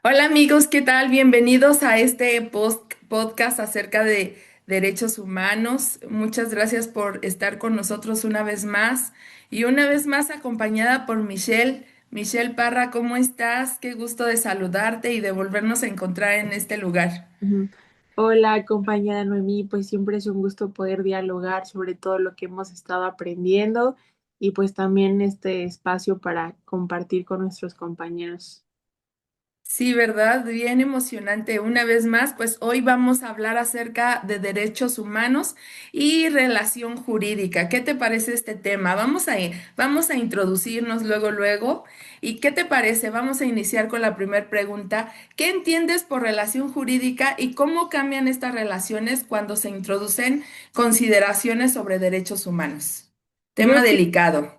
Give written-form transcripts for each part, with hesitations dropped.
Hola amigos, ¿qué tal? Bienvenidos a este podcast acerca de derechos humanos. Muchas gracias por estar con nosotros una vez más y una vez más acompañada por Michelle. Michelle Parra, ¿cómo estás? Qué gusto de saludarte y de volvernos a encontrar en este lugar. Ujú. Hola, compañera Noemí, pues siempre es un gusto poder dialogar sobre todo lo que hemos estado aprendiendo y pues también este espacio para compartir con nuestros compañeros. Sí, ¿verdad? Bien emocionante. Una vez más, pues hoy vamos a hablar acerca de derechos humanos y relación jurídica. ¿Qué te parece este tema? Vamos a introducirnos luego. ¿Y qué te parece? Vamos a iniciar con la primera pregunta. ¿Qué entiendes por relación jurídica y cómo cambian estas relaciones cuando se introducen consideraciones sobre derechos humanos? Yo Tema creo, delicado.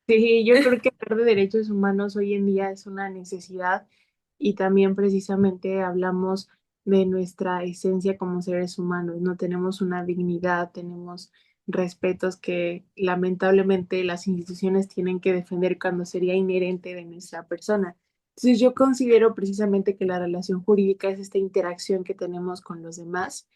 sí, yo creo que hablar de derechos humanos hoy en día es una necesidad y también precisamente hablamos de nuestra esencia como seres humanos, no tenemos una dignidad, tenemos respetos que lamentablemente las instituciones tienen que defender cuando sería inherente de nuestra persona. Entonces yo considero precisamente que la relación jurídica es esta interacción que tenemos con los demás,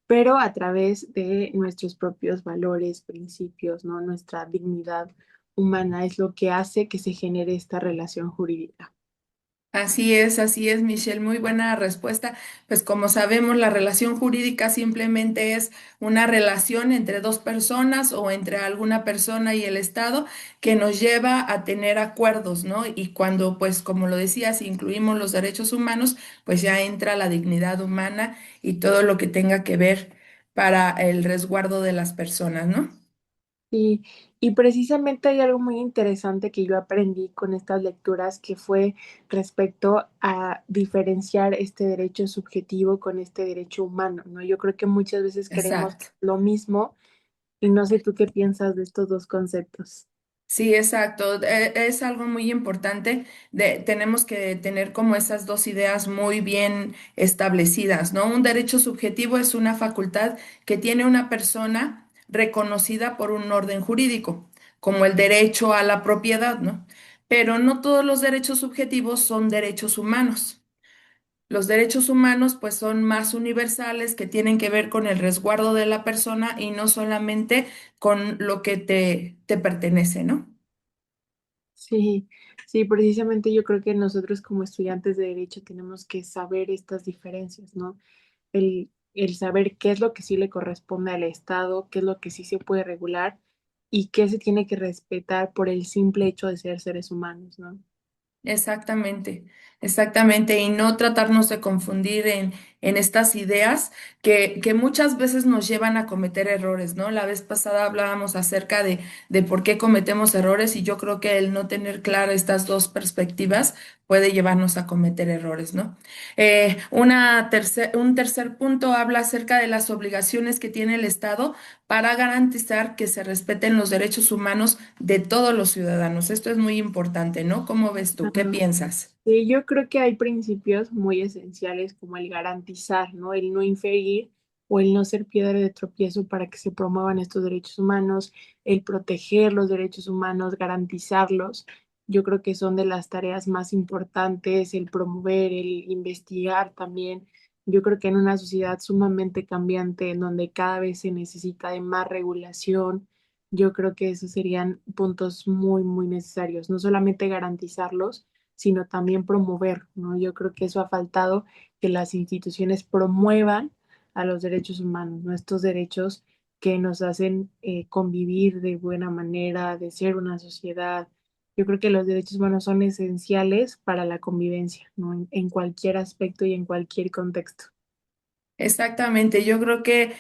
pero a través de nuestros propios valores, principios, ¿no? Nuestra dignidad humana es lo que hace que se genere esta relación jurídica. Así es, Michelle, muy buena respuesta. Pues como sabemos, la relación jurídica simplemente es una relación entre dos personas o entre alguna persona y el Estado que nos lleva a tener acuerdos, ¿no? Y cuando, pues como lo decías, incluimos los derechos humanos, pues ya entra la dignidad humana y todo lo que tenga que ver para el resguardo de las personas, ¿no? Sí, y precisamente hay algo muy interesante que yo aprendí con estas lecturas que fue respecto a diferenciar este derecho subjetivo con este derecho humano, ¿no? Yo creo que muchas veces creemos Exacto. lo mismo y no sé tú qué piensas de estos dos conceptos. Sí, exacto. Es algo muy importante. Tenemos que tener como esas dos ideas muy bien establecidas, ¿no? Un derecho subjetivo es una facultad que tiene una persona reconocida por un orden jurídico, como el derecho a la propiedad, ¿no? Pero no todos los derechos subjetivos son derechos humanos. Los derechos humanos, pues, son más universales, que tienen que ver con el resguardo de la persona y no solamente con lo que te pertenece, ¿no? Sí, sí, precisamente yo creo que nosotros como estudiantes de derecho tenemos que saber estas diferencias, ¿no? El saber qué es lo que sí le corresponde al Estado, qué es lo que sí se puede regular y qué se tiene que respetar por el simple hecho de ser seres humanos, ¿no? Exactamente, exactamente, y no tratarnos de confundir en estas ideas que muchas veces nos llevan a cometer errores, ¿no? La vez pasada hablábamos acerca de por qué cometemos errores y yo creo que el no tener claras estas dos perspectivas puede llevarnos a cometer errores, ¿no? Un tercer punto habla acerca de las obligaciones que tiene el Estado para garantizar que se respeten los derechos humanos de todos los ciudadanos. Esto es muy importante, ¿no? ¿Cómo ves tú? ¿Qué Ajá. piensas? Sí, yo creo que hay principios muy esenciales como el garantizar, ¿no? El no inferir o el no ser piedra de tropiezo para que se promuevan estos derechos humanos, el proteger los derechos humanos, garantizarlos. Yo creo que son de las tareas más importantes, el promover, el investigar también. Yo creo que en una sociedad sumamente cambiante, en donde cada vez se necesita de más regulación, yo creo que esos serían puntos muy, muy necesarios. No solamente garantizarlos, sino también promover, ¿no? Yo creo que eso ha faltado, que las instituciones promuevan a los derechos humanos, ¿no? Estos derechos que nos hacen convivir de buena manera, de ser una sociedad. Yo creo que los derechos humanos son esenciales para la convivencia, ¿no? En cualquier aspecto y en cualquier contexto. Exactamente, yo creo que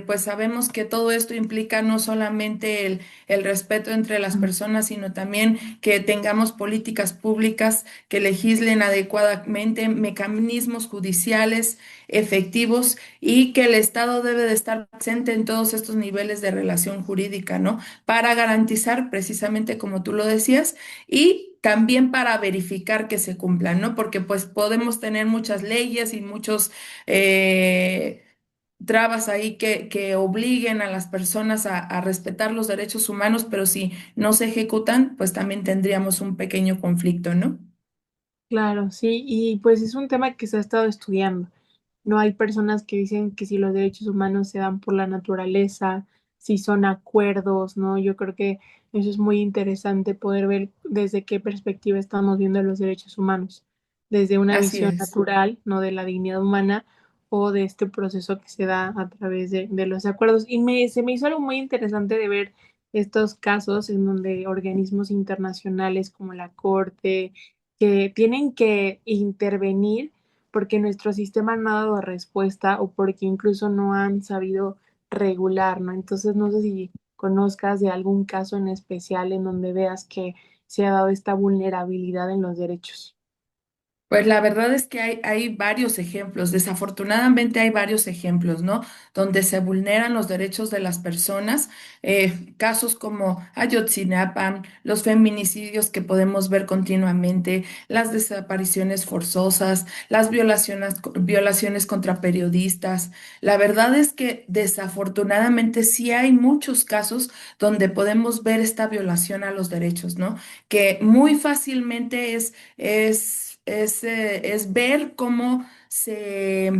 pues sabemos que todo esto implica no solamente el respeto entre las Ujú. personas, sino también que tengamos políticas públicas que legislen adecuadamente, mecanismos judiciales efectivos y que el Estado debe de estar presente en todos estos niveles de relación jurídica, ¿no? Para garantizar precisamente como tú lo decías y también para verificar que se cumplan, ¿no? Porque pues podemos tener muchas leyes y muchos eh, trabas ahí que obliguen a las personas a respetar los derechos humanos, pero si no se ejecutan, pues también tendríamos un pequeño conflicto, ¿no? Claro, sí, y pues es un tema que se ha estado estudiando. No hay personas que dicen que si los derechos humanos se dan por la naturaleza, si son acuerdos, ¿no? Yo creo que eso es muy interesante poder ver desde qué perspectiva estamos viendo los derechos humanos, desde una Así visión es. natural, ¿no? De la dignidad humana o de este proceso que se da a través de los acuerdos. Y se me hizo algo muy interesante de ver estos casos en donde organismos internacionales como la Corte, que tienen que intervenir porque nuestro sistema no ha dado respuesta o porque incluso no han sabido regular, ¿no? Entonces, no sé si conozcas de algún caso en especial en donde veas que se ha dado esta vulnerabilidad en los derechos. Pues la verdad es que hay varios ejemplos, desafortunadamente hay varios ejemplos, ¿no? Donde se vulneran los derechos de las personas, casos como Ayotzinapa, los feminicidios que podemos ver continuamente, las desapariciones forzosas, las violaciones contra periodistas. La verdad es que desafortunadamente sí hay muchos casos donde podemos ver esta violación a los derechos, ¿no? Que muy fácilmente es ver cómo se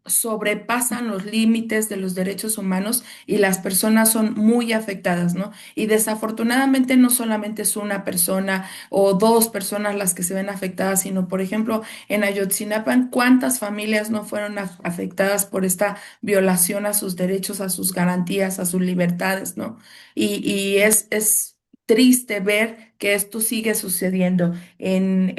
sobrepasan los límites de los derechos humanos y las personas son muy afectadas, ¿no? Y desafortunadamente no solamente es una persona o dos personas las que se ven afectadas, sino, por ejemplo, en Ayotzinapa, ¿cuántas familias no fueron afectadas por esta violación a sus derechos, a sus garantías, a sus libertades, ¿no? Y es triste ver que esto sigue sucediendo. En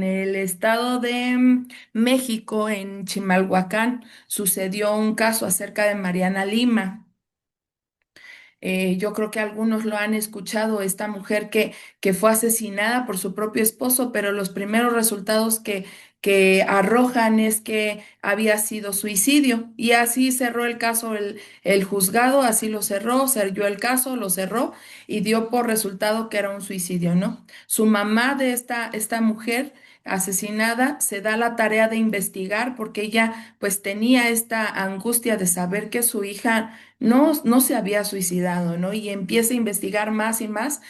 el estado de México, en Chimalhuacán, sucedió un caso acerca de Mariana Lima. Yo creo que algunos lo han escuchado, esta mujer que fue asesinada por su propio esposo, pero los primeros resultados que arrojan es que había sido suicidio. Y así cerró el caso el juzgado, así lo cerró, selló el caso, lo cerró y dio por resultado que era un suicidio, ¿no? Su mamá de esta mujer asesinada se da la tarea de investigar porque ella pues tenía esta angustia de saber que su hija no se había suicidado, ¿no? Y empieza a investigar más y más,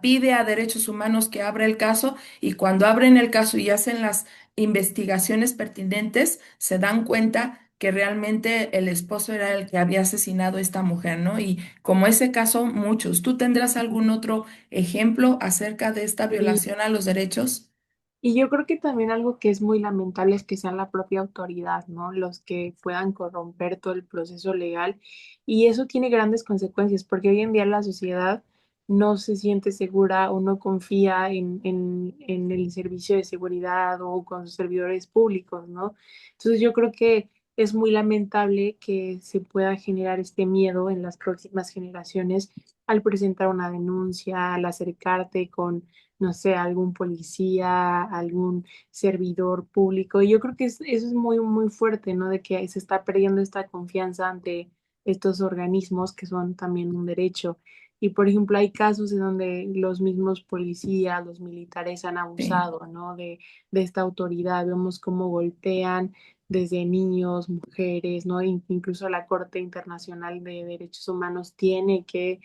pide a Derechos Humanos que abra el caso y cuando abren el caso y hacen las investigaciones pertinentes, se dan cuenta que realmente el esposo era el que había asesinado a esta mujer, ¿no? Y como ese caso, muchos. ¿Tú tendrás algún otro ejemplo acerca de esta violación a los derechos? Y yo creo que también algo que es muy lamentable es que sean la propia autoridad, ¿no? Los que puedan corromper todo el proceso legal. Y eso tiene grandes consecuencias, porque hoy en día la sociedad no se siente segura o no confía en el servicio de seguridad o con sus servidores públicos, ¿no? Entonces yo creo que es muy lamentable que se pueda generar este miedo en las próximas generaciones al presentar una denuncia, al acercarte con no sé, algún policía, algún servidor público. Y yo creo que eso es muy, muy fuerte, ¿no? De que se está perdiendo esta confianza ante estos organismos que son también un derecho. Y por ejemplo, hay casos en donde los mismos policías, los militares han Sí. abusado, ¿no? De esta autoridad. Vemos cómo golpean desde niños, mujeres, ¿no? Incluso la Corte Internacional de Derechos Humanos tiene que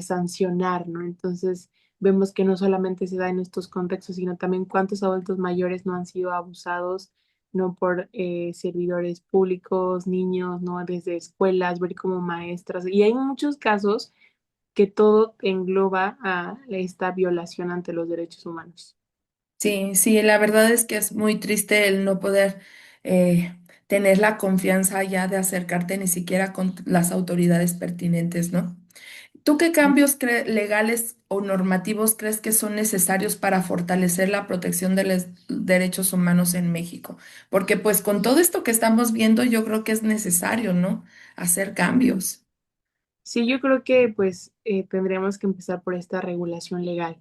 sancionar, ¿no? Entonces, vemos que no solamente se da en estos contextos, sino también cuántos adultos mayores no han sido abusados, no por servidores públicos, niños, no desde escuelas, ver como maestras. Y hay muchos casos que todo engloba a esta violación ante los derechos humanos. Sí, sí, la verdad es que es muy triste el no poder tener la confianza ya de acercarte ni siquiera con las autoridades pertinentes, ¿no? ¿Tú qué cambios legales o normativos crees que son necesarios para fortalecer la protección de los derechos humanos en México? Porque pues con todo esto que estamos viendo, yo creo que es necesario, ¿no? Hacer cambios. Sí, yo creo que pues tendríamos que empezar por esta regulación legal,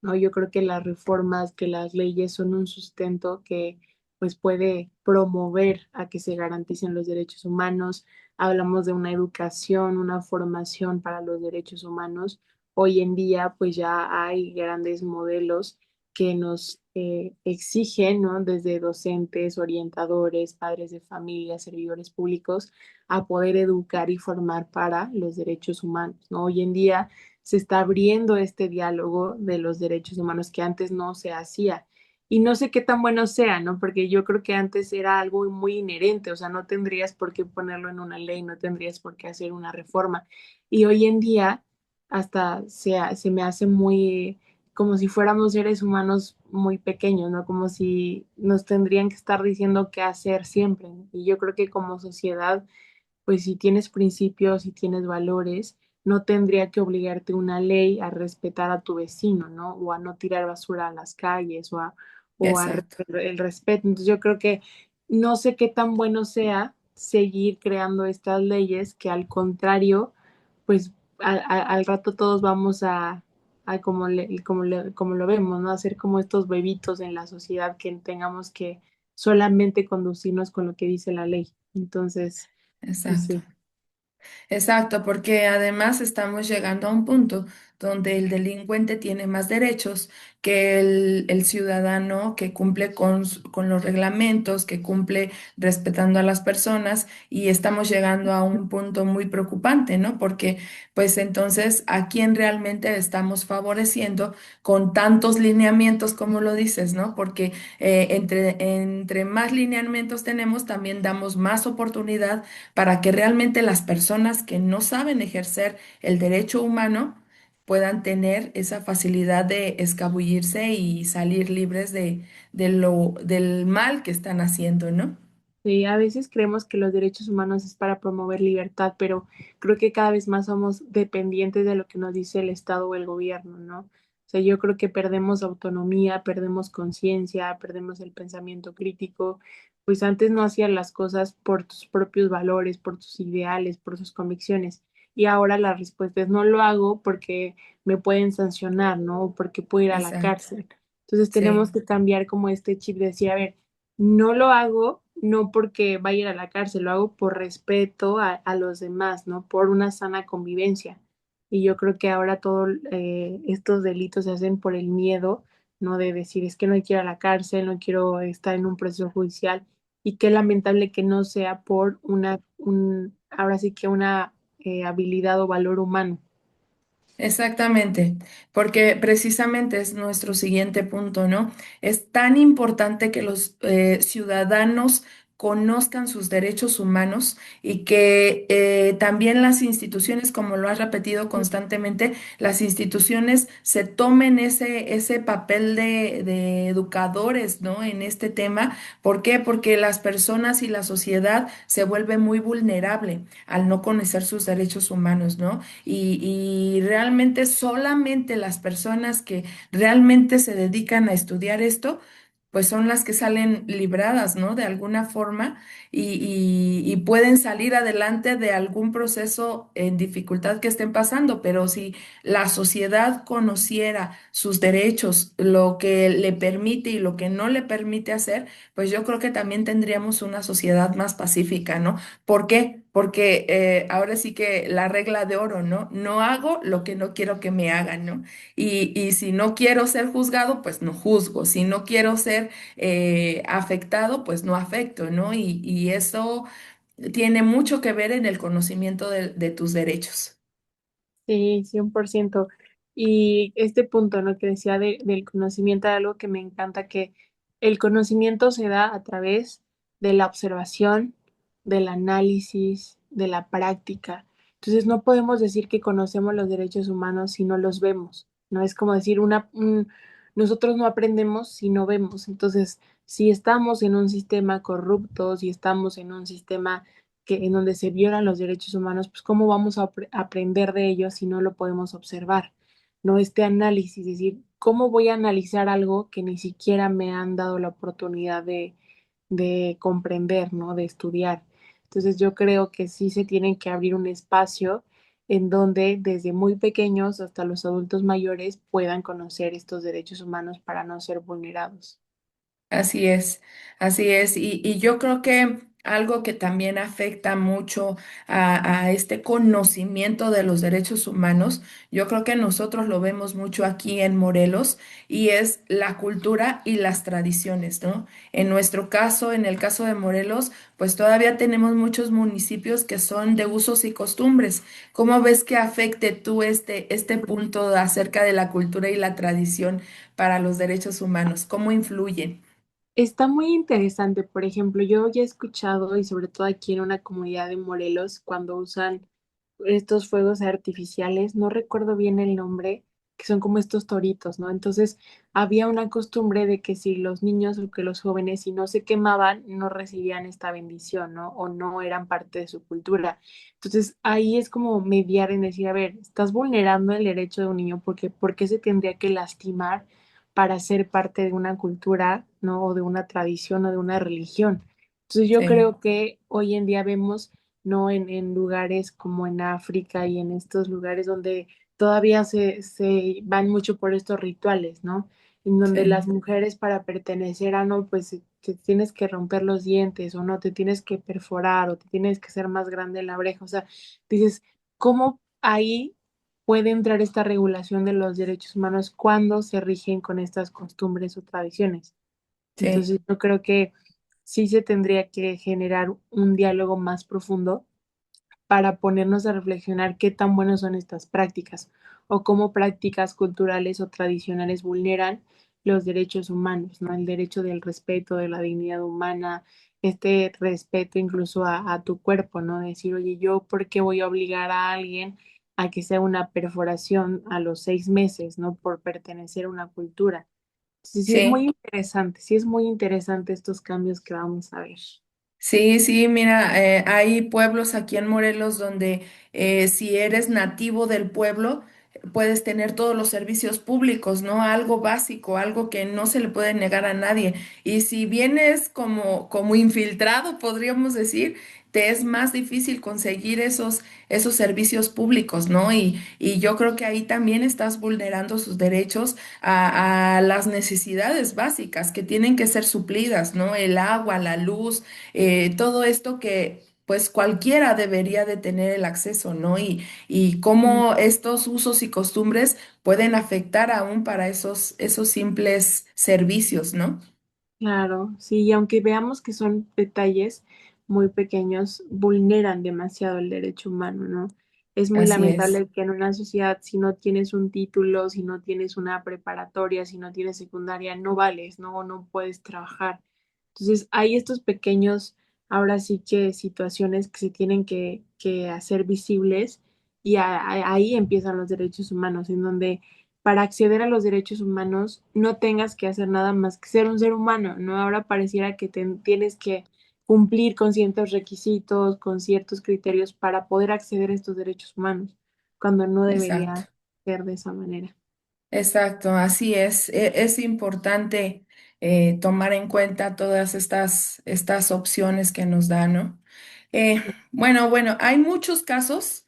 ¿no? Yo creo que las reformas, que las leyes son un sustento que pues puede promover a que se garanticen los derechos humanos. Hablamos de una educación, una formación para los derechos humanos. Hoy en día pues ya hay grandes modelos que nos exigen, ¿no? Desde docentes, orientadores, padres de familia, servidores públicos a poder educar y formar para los derechos humanos, ¿no? Hoy en día se está abriendo este diálogo de los derechos humanos que antes no se hacía. Y no sé qué tan bueno sea, ¿no? Porque yo creo que antes era algo muy inherente, o sea, no tendrías por qué ponerlo en una ley, no tendrías por qué hacer una reforma. Y hoy en día hasta se me hace muy como si fuéramos seres humanos muy pequeños, ¿no? Como si nos tendrían que estar diciendo qué hacer siempre. Y yo creo que como sociedad, pues si tienes principios, si tienes valores, no tendría que obligarte una ley a respetar a tu vecino, ¿no? O a no tirar basura a las calles Exacto. el respeto. Entonces yo creo que no sé qué tan bueno sea seguir creando estas leyes que al contrario, pues al rato todos vamos a como lo vemos, ¿no? Hacer como estos bebitos en la sociedad que tengamos que solamente conducirnos con lo que dice la ley. Entonces, pues Exacto. sí. Exacto, porque además estamos llegando a un punto donde el delincuente tiene más derechos que el ciudadano que cumple con los reglamentos, que cumple respetando a las personas y estamos llegando a un punto muy preocupante, ¿no? Porque pues entonces a quién realmente estamos favoreciendo con tantos lineamientos como lo dices, ¿no? Porque entre más lineamientos tenemos, también damos más oportunidad para que realmente las personas que no saben ejercer el derecho humano puedan tener esa facilidad de escabullirse y salir libres del mal que están haciendo, ¿no? Sí, a veces creemos que los derechos humanos es para promover libertad, pero creo que cada vez más somos dependientes de lo que nos dice el Estado o el gobierno, ¿no? O sea, yo creo que perdemos autonomía, perdemos conciencia, perdemos el pensamiento crítico, pues antes no hacías las cosas por tus propios valores, por tus ideales, por tus convicciones, y ahora la respuesta es no lo hago porque me pueden sancionar, ¿no? O porque puedo ir a la Exacto, cárcel. Entonces tenemos sí. que cambiar como este chip de decir, a ver, no lo hago no porque vaya a ir a la cárcel, lo hago por respeto a los demás, ¿no? Por una sana convivencia. Y yo creo que ahora todos estos delitos se hacen por el miedo, ¿no? De decir, es que no quiero ir a la cárcel, no quiero estar en un proceso judicial. Y qué lamentable que no sea por ahora sí que una habilidad o valor humano. Exactamente, porque precisamente es nuestro siguiente punto, ¿no? Es tan importante que los ciudadanos conozcan sus derechos humanos y que también las instituciones, como lo has repetido constantemente, las instituciones se tomen ese papel de educadores, ¿no? En este tema. ¿Por qué? Porque las personas y la sociedad se vuelve muy vulnerable al no conocer sus derechos humanos, ¿no? Y realmente solamente las personas que realmente se dedican a estudiar esto, pues son las que salen libradas, ¿no? De alguna forma y pueden salir adelante de algún proceso en dificultad que estén pasando. Pero si la sociedad conociera sus derechos, lo que le permite y lo que no le permite hacer, pues yo creo que también tendríamos una sociedad más pacífica, ¿no? ¿Por qué? Porque ahora sí que la regla de oro, ¿no? No hago lo que no quiero que me hagan, ¿no? Y si no quiero ser juzgado, pues no juzgo. Si no quiero ser afectado, pues no afecto, ¿no? Y eso tiene mucho que ver en el conocimiento de tus derechos. Sí, 100%. Y este punto, ¿no? Que decía del conocimiento, de algo que me encanta, que el conocimiento se da a través de la observación, del análisis, de la práctica. Entonces no podemos decir que conocemos los derechos humanos si no los vemos, ¿no? Es como decir, nosotros no aprendemos si no vemos. Entonces, si estamos en un sistema corrupto, si estamos en un sistema en donde se violan los derechos humanos, pues cómo vamos a aprender de ellos si no lo podemos observar, ¿no? Este análisis, es decir, ¿cómo voy a analizar algo que ni siquiera me han dado la oportunidad de comprender, ¿no? De estudiar. Entonces yo creo que sí se tienen que abrir un espacio en donde desde muy pequeños hasta los adultos mayores puedan conocer estos derechos humanos para no ser vulnerados. Así es, así es. Y yo creo que algo que también afecta mucho a este conocimiento de los derechos humanos, yo creo que nosotros lo vemos mucho aquí en Morelos y es la cultura y las tradiciones, ¿no? En nuestro caso, en el caso de Morelos, pues todavía tenemos muchos municipios que son de usos y costumbres. ¿Cómo ves que afecte tú este punto acerca de la cultura y la tradición para los derechos humanos? ¿Cómo influyen? Está muy interesante. Por ejemplo, yo ya he escuchado, y sobre todo aquí en una comunidad de Morelos, cuando usan estos fuegos artificiales, no recuerdo bien el nombre, que son como estos toritos, ¿no? Entonces, había una costumbre de que si los niños o que los jóvenes, si no se quemaban, no recibían esta bendición, ¿no? O no eran parte de su cultura. Entonces, ahí es como mediar en decir, a ver, estás vulnerando el derecho de un niño porque ¿por qué se tendría que lastimar para ser parte de una cultura, ¿no? O de una tradición o de una religión? Entonces, yo Sí, creo que hoy en día vemos, ¿no? En lugares como en África y en estos lugares donde todavía se van mucho por estos rituales, ¿no? En donde las sí, mujeres para pertenecer a, no, pues te tienes que romper los dientes o no, te tienes que perforar o te tienes que hacer más grande la oreja. O sea, dices, ¿cómo ahí puede entrar esta regulación de los derechos humanos cuando se rigen con estas costumbres o tradiciones? sí, Entonces, yo creo que sí se tendría que generar un diálogo más profundo para ponernos a reflexionar qué tan buenas son estas prácticas o cómo prácticas culturales o tradicionales vulneran los derechos humanos, ¿no? El derecho del respeto, de la dignidad humana, este respeto incluso a tu cuerpo, ¿no? Decir, oye, yo, ¿por qué voy a obligar a alguien a que sea una perforación a los 6 meses, ¿no? Por pertenecer a una cultura. Sí, sí. sí es muy interesante estos cambios que vamos a ver. Sí, sí, mira, hay pueblos aquí en Morelos donde si eres nativo del pueblo, puedes tener todos los servicios públicos, ¿no? Algo básico, algo que no se le puede negar a nadie. Y si vienes como infiltrado, podríamos decir, te es más difícil conseguir esos servicios públicos, ¿no? Y yo creo que ahí también estás vulnerando sus derechos a las necesidades básicas que tienen que ser suplidas, ¿no? El agua, la luz, todo esto que pues cualquiera debería de tener el acceso, ¿no? Y cómo estos usos y costumbres pueden afectar aún para esos simples servicios, ¿no? Claro, sí, y aunque veamos que son detalles muy pequeños, vulneran demasiado el derecho humano, ¿no? Es muy Así es, lamentable que en una sociedad, si no tienes un título, si no tienes una preparatoria, si no tienes secundaria, no vales, ¿no? No puedes trabajar. Entonces, hay estos pequeños, ahora sí que situaciones que se tienen que hacer visibles y ahí empiezan los derechos humanos, en donde para acceder a los derechos humanos no tengas que hacer nada más que ser un ser humano, ¿no? Ahora pareciera que tienes que cumplir con ciertos requisitos, con ciertos criterios para poder acceder a estos derechos humanos, cuando no exacto, debería ser de esa manera. exacto, así es. Es importante tomar en cuenta todas estas opciones que nos dan, ¿no? Eh, bueno, hay muchos casos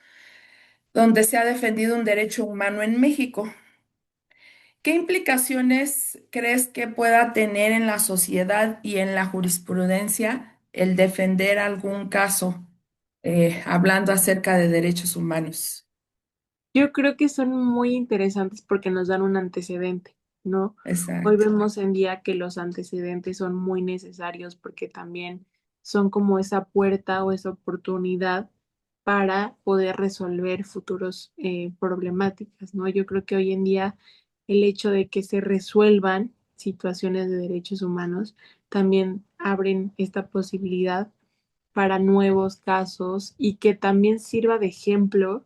donde se ha defendido un derecho humano en México. ¿Qué implicaciones crees que pueda tener en la sociedad y en la jurisprudencia el defender algún caso hablando acerca de derechos humanos? Yo creo que son muy interesantes porque nos dan un antecedente, ¿no? Hoy Exacto, vemos en día que los antecedentes son muy necesarios porque también son como esa puerta o esa oportunidad para poder resolver futuros problemáticas, ¿no? Yo creo que hoy en día el hecho de que se resuelvan situaciones de derechos humanos también abren esta posibilidad para nuevos casos y que también sirva de ejemplo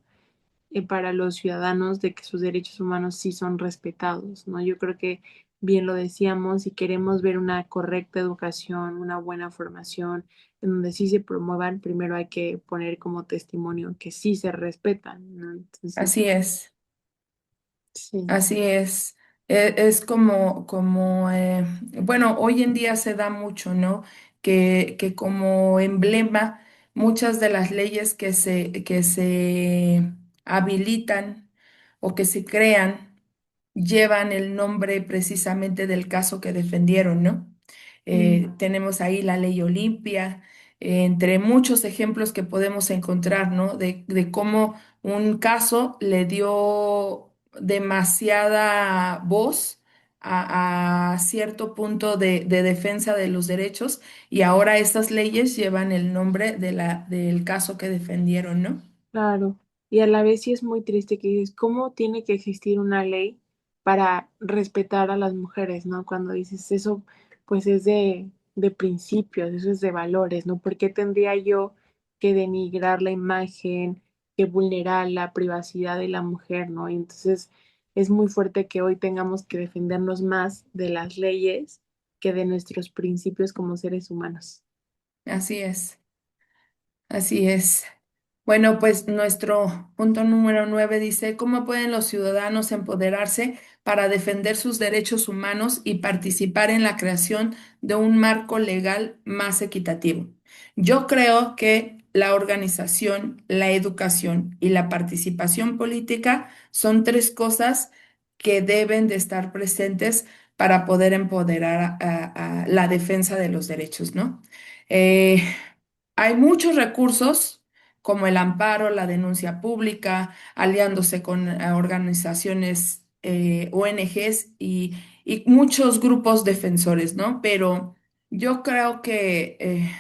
para los ciudadanos de que sus derechos humanos sí son respetados, ¿no? Yo creo que bien lo decíamos, si queremos ver una correcta educación, una buena formación, en donde sí se promuevan, primero hay que poner como testimonio que sí se respetan, ¿no? Entonces, así es. sí, Así es. Es bueno, hoy en día se da mucho, ¿no? Que como emblema, muchas de las leyes que se habilitan o que se crean llevan el nombre precisamente del caso que defendieron, ¿no? mm, Tenemos ahí la ley Olimpia, entre muchos ejemplos que podemos encontrar, ¿no? De cómo un caso le dio demasiada voz a cierto punto de defensa de los derechos y ahora estas leyes llevan el nombre del caso que defendieron, ¿no? Claro, y a la vez sí es muy triste que dices, ¿cómo tiene que existir una ley para respetar a las mujeres, ¿no? Cuando dices eso, pues es de principios, eso es de valores, ¿no? ¿Por qué tendría yo que denigrar la imagen, que vulnerar la privacidad de la mujer, ¿no? Y entonces es muy fuerte que hoy tengamos que defendernos más de las leyes que de nuestros principios como seres humanos. Así es, así es. Bueno, pues nuestro punto número 9 dice, ¿cómo pueden los ciudadanos empoderarse para defender sus derechos humanos y participar en la creación de un marco legal más equitativo? Yo creo que la organización, la educación y la participación política son tres cosas que deben de estar presentes para poder empoderar a la defensa de los derechos, ¿no? Eh, Hay muchos recursos como el amparo, la denuncia pública, aliándose con organizaciones, ONGs y muchos grupos defensores, ¿no? Pero yo creo que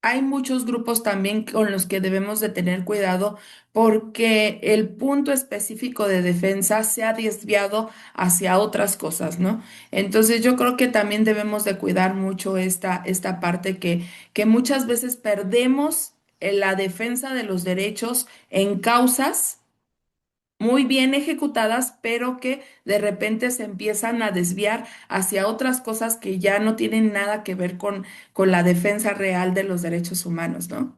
hay muchos grupos también con los que debemos de tener cuidado porque el punto específico de defensa se ha desviado hacia otras cosas, ¿no? Entonces yo creo que también debemos de cuidar mucho esta parte que muchas veces perdemos la defensa de los derechos en causas muy bien ejecutadas, pero que de repente se empiezan a desviar hacia otras cosas que ya no tienen nada que ver con la defensa real de los derechos humanos, ¿no?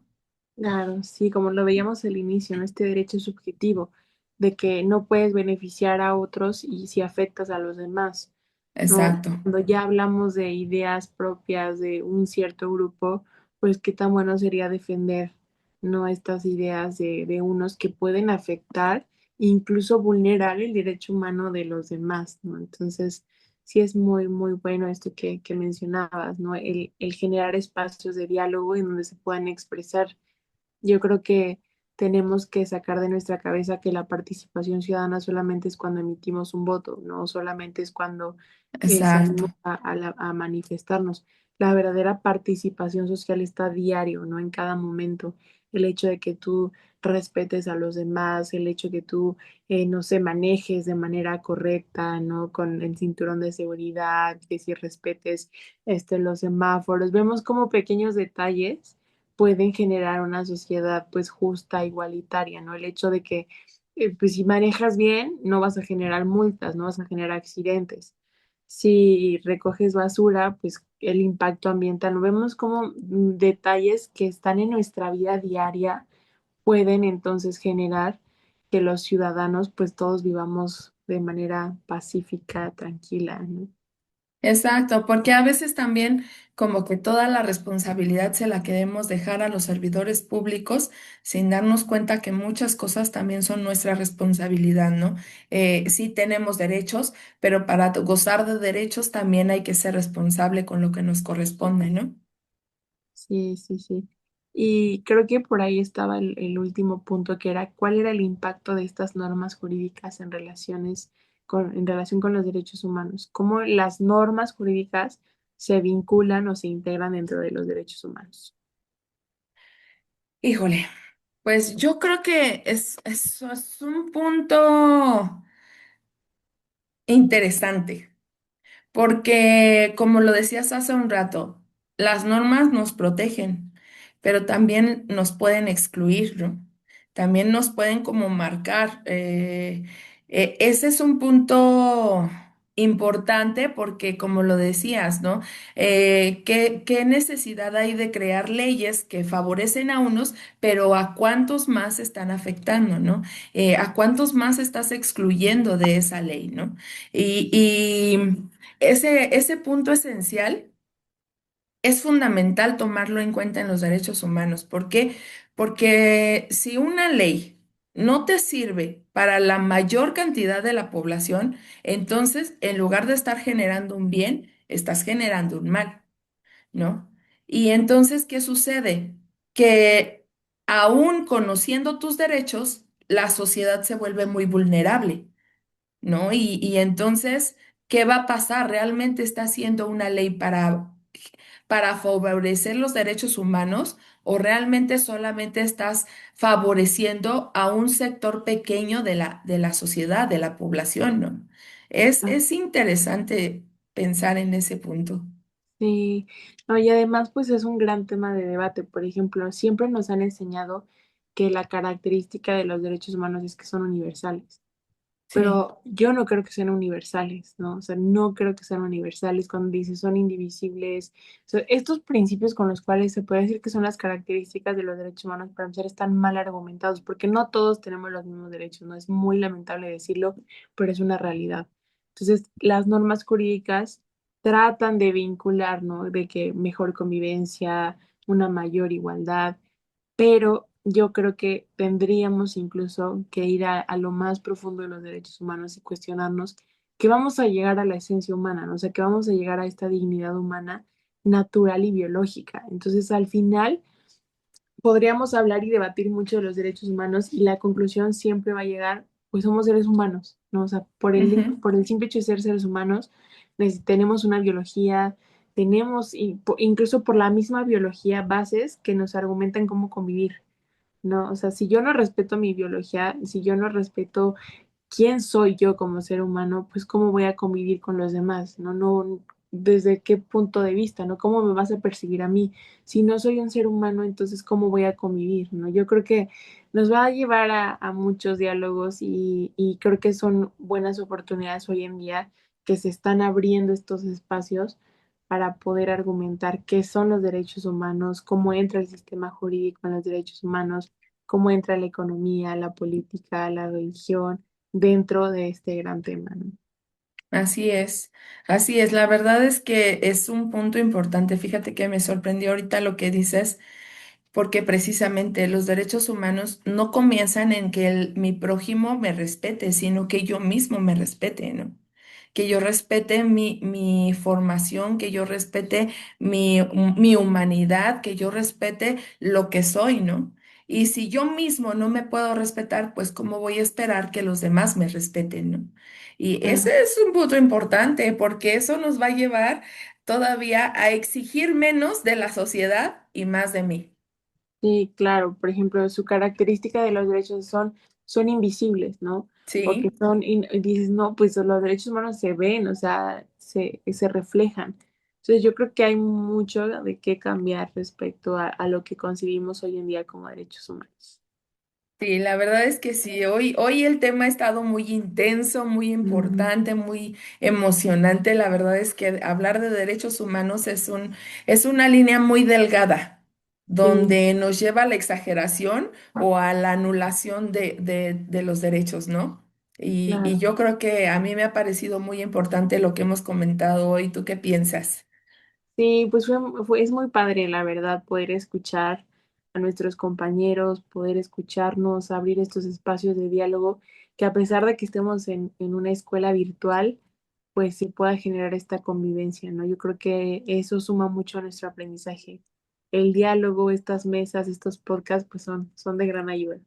Claro, sí, como lo veíamos al inicio, ¿no? Este derecho subjetivo de que no puedes beneficiar a otros y si afectas a los demás, ¿no? Exacto. Cuando ya hablamos de ideas propias de un cierto grupo, pues qué tan bueno sería defender, ¿no? Estas ideas de unos que pueden afectar e incluso vulnerar el derecho humano de los demás, ¿no? Entonces, sí es muy, muy bueno esto que mencionabas, ¿no? El generar espacios de diálogo en donde se puedan expresar. Yo creo que tenemos que sacar de nuestra cabeza que la participación ciudadana solamente es cuando emitimos un voto, no solamente es cuando Exacto. salimos a manifestarnos. La verdadera participación social está a diario, ¿no? En cada momento. El hecho de que tú respetes a los demás, el hecho de que tú, no sé, manejes de manera correcta, ¿no? Con el cinturón de seguridad, que si respetes los semáforos. Vemos como pequeños detalles pueden generar una sociedad pues justa, igualitaria, ¿no? El hecho de que pues si manejas bien, no vas a generar multas, no vas a generar accidentes. Si recoges basura, pues el impacto ambiental, lo vemos como detalles que están en nuestra vida diaria pueden entonces generar que los ciudadanos pues todos vivamos de manera pacífica, tranquila, ¿no? Exacto, porque a veces también como que toda la responsabilidad se la queremos dejar a los servidores públicos sin darnos cuenta que muchas cosas también son nuestra responsabilidad, ¿no? Sí tenemos derechos, pero para gozar de derechos también hay que ser responsable con lo que nos corresponde, ¿no? Sí, sí, sí. Y creo que por ahí estaba el último punto, que era cuál era el impacto de estas normas jurídicas en en relación con los derechos humanos, cómo las normas jurídicas se vinculan o se integran dentro de los derechos humanos. Híjole, pues yo creo que es un punto interesante. Porque, como lo decías hace un rato, las normas nos protegen, pero también nos pueden excluir, ¿no? También nos pueden como marcar. Ese es un punto importante porque, como lo decías, ¿no? ¿Qué necesidad hay de crear leyes que favorecen a unos, pero a cuántos más están afectando, ¿no? ¿A cuántos más estás excluyendo de esa ley, ¿no? Y ese punto esencial es fundamental tomarlo en cuenta en los derechos humanos. ¿Por qué? Porque si una ley no te sirve para la mayor cantidad de la población, entonces en lugar de estar generando un bien, estás generando un mal, ¿no? Y entonces, ¿qué sucede? Que aún conociendo tus derechos, la sociedad se vuelve muy vulnerable, ¿no? Y entonces, ¿qué va a pasar? ¿Realmente está haciendo una ley para favorecer los derechos humanos o realmente solamente estás favoreciendo a un sector pequeño de la sociedad, de la población, ¿no? Es interesante pensar en ese punto. Sí, no, y además pues es un gran tema de debate. Por ejemplo, siempre nos han enseñado que la característica de los derechos humanos es que son universales, Sí. pero yo no creo que sean universales, ¿no? O sea, no creo que sean universales cuando dices son indivisibles. O sea, estos principios con los cuales se puede decir que son las características de los derechos humanos para empezar están mal argumentados, porque no todos tenemos los mismos derechos, ¿no? Es muy lamentable decirlo, pero es una realidad. Entonces, las normas jurídicas tratan de vincular, ¿no? De que mejor convivencia, una mayor igualdad, pero yo creo que tendríamos incluso que ir a lo más profundo de los derechos humanos y cuestionarnos que vamos a llegar a la esencia humana, ¿no? O sea, que vamos a llegar a esta dignidad humana natural y biológica. Entonces, al final, podríamos hablar y debatir mucho de los derechos humanos y la conclusión siempre va a llegar, pues somos seres humanos, ¿no? O sea, Ujú. por el simple hecho de ser seres humanos, tenemos una biología, tenemos incluso por la misma biología bases que nos argumentan cómo convivir, ¿no? O sea, si yo no respeto mi biología, si yo no respeto quién soy yo como ser humano, pues cómo voy a convivir con los demás, ¿no? No, desde qué punto de vista, ¿no? ¿Cómo me vas a percibir a mí? Si no soy un ser humano, entonces ¿cómo voy a convivir, ¿no? Yo creo que nos va a llevar a muchos diálogos y creo que son buenas oportunidades hoy en día que se están abriendo estos espacios para poder argumentar qué son los derechos humanos, cómo entra el sistema jurídico en los derechos humanos, cómo entra la economía, la política, la religión dentro de este gran tema, ¿no? Así es, así es. La verdad es que es un punto importante. Fíjate que me sorprendió ahorita lo que dices, porque precisamente los derechos humanos no comienzan en que mi prójimo me respete, sino que yo mismo me respete, ¿no? Que yo respete mi formación, que yo respete mi humanidad, que yo respete lo que soy, ¿no? Y si yo mismo no me puedo respetar, pues ¿cómo voy a esperar que los demás me respeten, ¿no? Y Claro. ese es un punto importante porque eso nos va a llevar todavía a exigir menos de la sociedad y más de mí. Sí, claro, por ejemplo, su característica de los derechos son invisibles, ¿no? Porque Sí, y dices, no, pues los derechos humanos se ven, o sea, se reflejan. Entonces yo creo que hay mucho de qué cambiar respecto a lo que concibimos hoy en día como derechos humanos. sí, la verdad es que sí. Hoy el tema ha estado muy intenso, muy Mm, importante, muy emocionante. La verdad es que hablar de derechos humanos es una línea muy delgada, sí, donde nos lleva a la exageración o a la anulación de los derechos, ¿no? Y claro. yo creo que a mí me ha parecido muy importante lo que hemos comentado hoy. ¿Tú qué piensas? Sí, pues es muy padre, la verdad, poder escuchar a nuestros compañeros, poder escucharnos, abrir estos espacios de diálogo, que a pesar de que estemos en una escuela virtual, pues se pueda generar esta convivencia, ¿no? Yo creo que eso suma mucho a nuestro aprendizaje. El diálogo, estas mesas, estos podcasts, pues son de gran ayuda.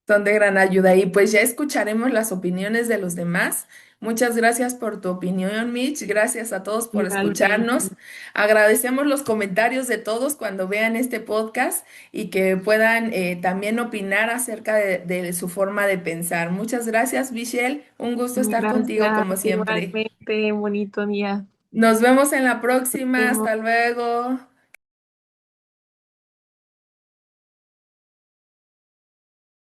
Son de gran ayuda y pues ya escucharemos las opiniones de los demás. Muchas gracias por tu opinión, Mitch. Gracias a todos por Igualmente. escucharnos. Agradecemos los comentarios de todos cuando vean este podcast y que puedan también opinar acerca de su forma de pensar. Muchas gracias, Michelle. Un gusto estar contigo Gracias, como siempre. igualmente, bonito día. Nos vemos en la Nos próxima. vemos. Hasta luego.